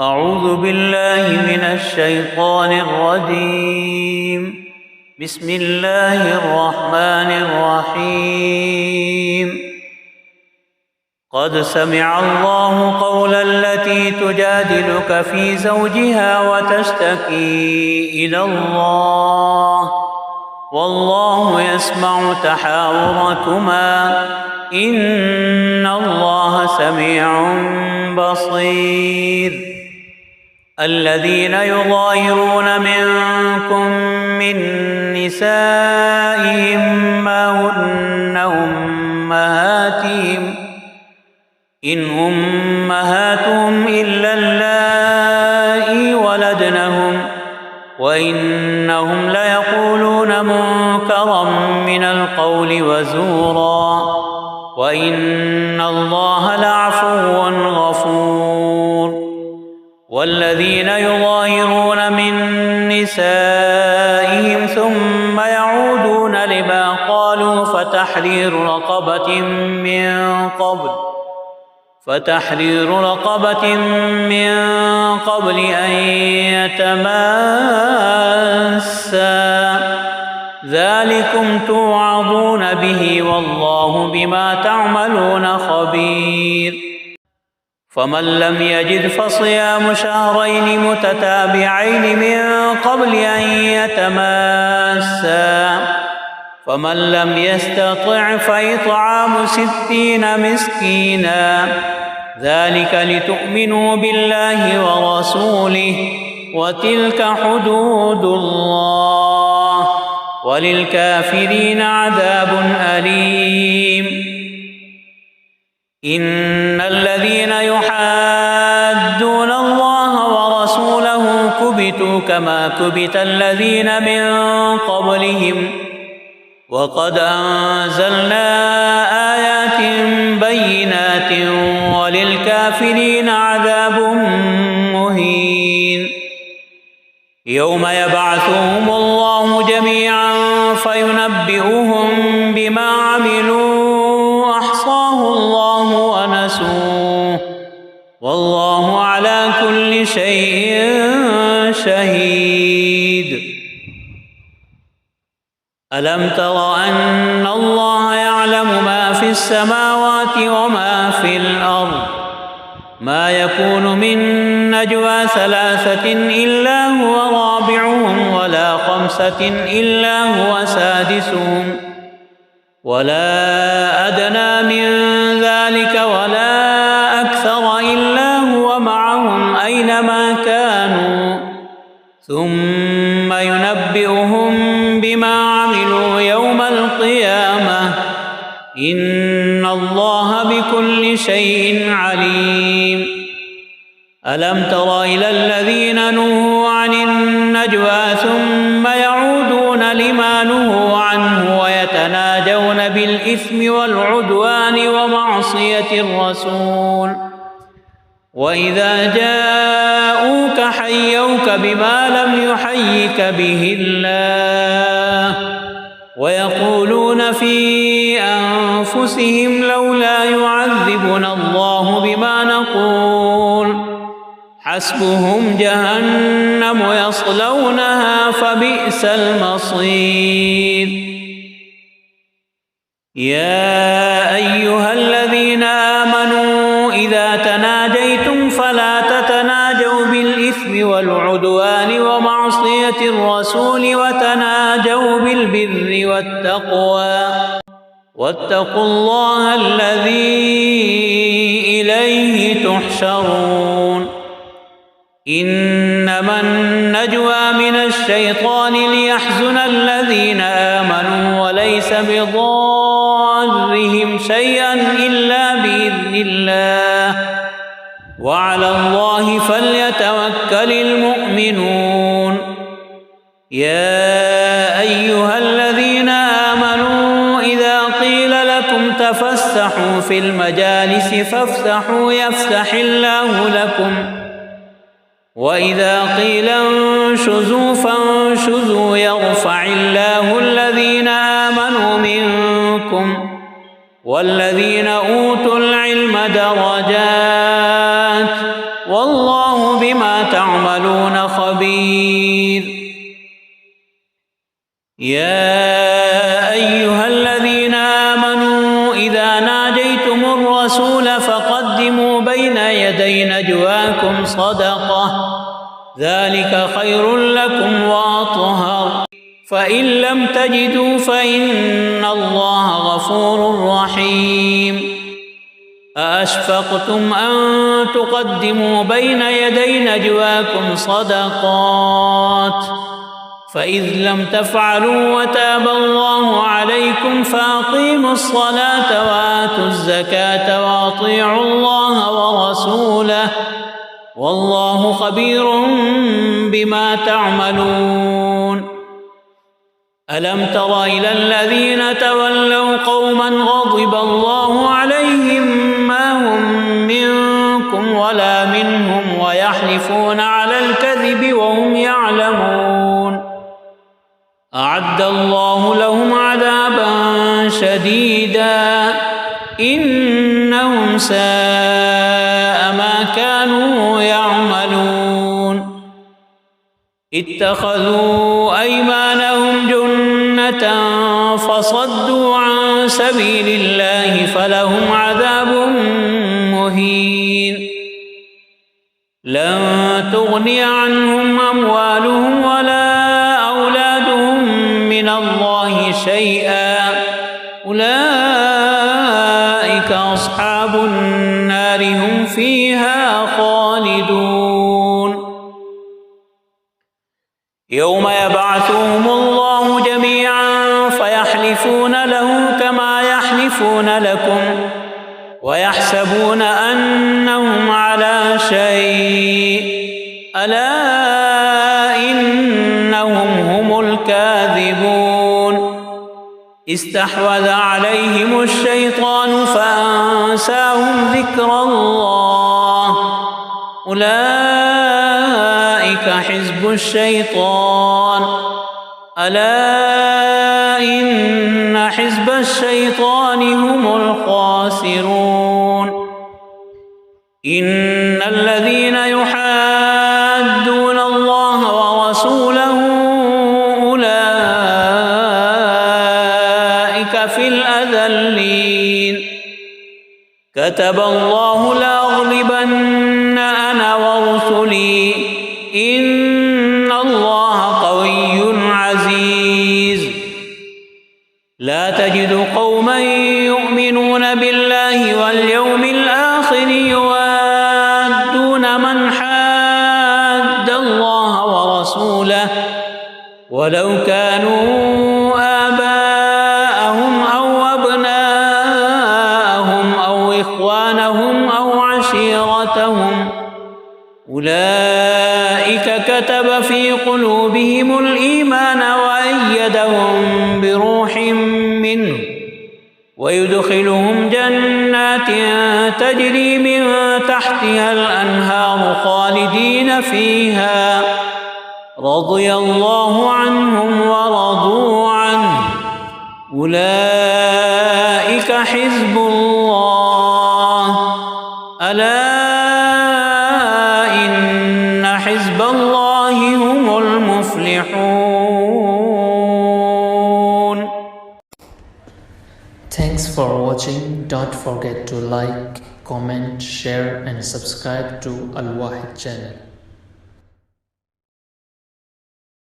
أعوذ بالله من الشيطان الرجيم. بسم الله الرحمن الرحيم. قد سمع الله قول التي تجادلك في زوجها وتشتكي إلى الله والله يسمع تحاوركما إن الله سميع بصير. الذين يظاهرون منكم من نسائهم ما هن أمهاتهم إن أمهاتهم إلا اللائي ولدنهم وإنهم ليقولون منكرا من القول وزورا وإن الله لعفو غفور. والذين يظاهرون من نسائهم ثم يعودون لما قالوا فتحرير رقبة من قبل أن يتماسا ذلكم توعظون به والله بما تعملون خبير. فمن لم يجد فصيام شهرين متتابعين من قبل أن يتماسا فمن لم يستطع فإطعام 60 مسكينا ذلك لتؤمنوا بالله ورسوله وتلك حدود الله وللكافرين عذاب أليم. إن الذين يحادون الله ورسوله كبتوا كما كبت الذين من قبلهم وقد أنزلنا آيات بينات وللكافرين عذاب مهين. يوم يبعثهم الله جميعا فينبئهم بما عملوا أحصاه الله ونسوه والله على كل شيء شهيد. ألم تر أن الله يعلم ما في السماوات وما في الأرض ما يكون من نجوى 3 إلا هو رابعهم ولا 5 إلا هو سادسهم ولا أدنى من ذلك ولا أكثر إلا هو معهم أينما كانوا ثم ينبئهم بما عملوا يوم القيامة إن الله بكل شيء عليم. ألم تر إلى الذين نهوا عن النجوى ثم يعودون لما نهوا عنه ويتناجون بالإثم والعدوان ومعصية الرسول وإذا جاءوك حيوك بما لم يحيك به الله ويقولون في أنفسهم لولا يعذبنا الله بما نقول حسبهم جهنم يصلونها فبئس المصير. يا أيها الذين آمنوا إذا تناجيتم فلا تتناجوا بالإثم والعدوان ومعصية الرسول وتناجوا بالبر والتقوى واتقوا الله الذي إليه تحشرون. إنما النجوى من الشيطان ليحزن الذين آمنوا وليس بضارهم شيئا إلا بإذن الله وعلى الله فليتوكل المؤمنون. يا أيها الذين آمنوا إذا قيل لكم تفسحوا في المجالس فافسحوا يفسح الله لكم وإذا قيل انشزوا فانشزوا يرفع الله الذين آمنوا منكم والذين أوتوا العلم درجات والله والله بما تعملون خبير. يا أيها الذين آمنوا إذا ناجيتم الرسول فقدموا بين يدي نجواكم صدقة ذلك خير لكم وأطهر، فإن لم تجدوا فإن الله غفور رحيم. أأشفقتم أن تقدموا بين يدي نجواكم صدقات فإذ لم تفعلوا وتاب الله عليكم فأقيموا الصلاة وآتوا الزكاة وأطيعوا الله ورسوله والله خبير بما تعملون. ألم تر إلى الذين تولوا قوما غضب الله عليهم ما هم منكم ولا منهم ويحلفون على الكذب وهم يعلمون أعد الله لهم عذابا شديدا إنهم ساء ما كانوا يعملون. اتخذوا أيمانهم جنة فصدوا عن سبيل الله فلهم عذاب مهين. لن تغني عنهم أموالهم ولا أولادهم من الله شيئا أولئك أصحاب النار هم فيها خالدون. يوم يبعثهم الله جميعا فيحلفون له كما يحلفون لكم ويحسبون أنهم على شيء ألا إنهم هم الكاذبون. استحوذ عليهم الشيطان فأنساهم ذكر الله أولئك حزب الشيطان ألا إن حزب الشيطان هم الخاسرون. إن الذين يحادون الله ورسوله أولئك في الأذلين. كتب الله لأغلبن أنا ورسلي إن الله قوي عزيز. لا تجد قوما يؤمنون بالله واليوم الآخر يوادون من حاد الله ورسوله ولو كانوا آباءهم أو أبناءهم أو إخوانهم أو عشيرتهم أولئك كتب في قلوبهم الإيمان وأيدهم بروح منه ويدخلهم جنات تجري من تحتها الأنهار خالدين فيها رضي الله عنهم ورضوا عنه أولئك حزب الله ألا إن حزب الله هم المفلحون. Thanks for watching. Don't forget to like, comment, share and subscribe to Al Wahid channel.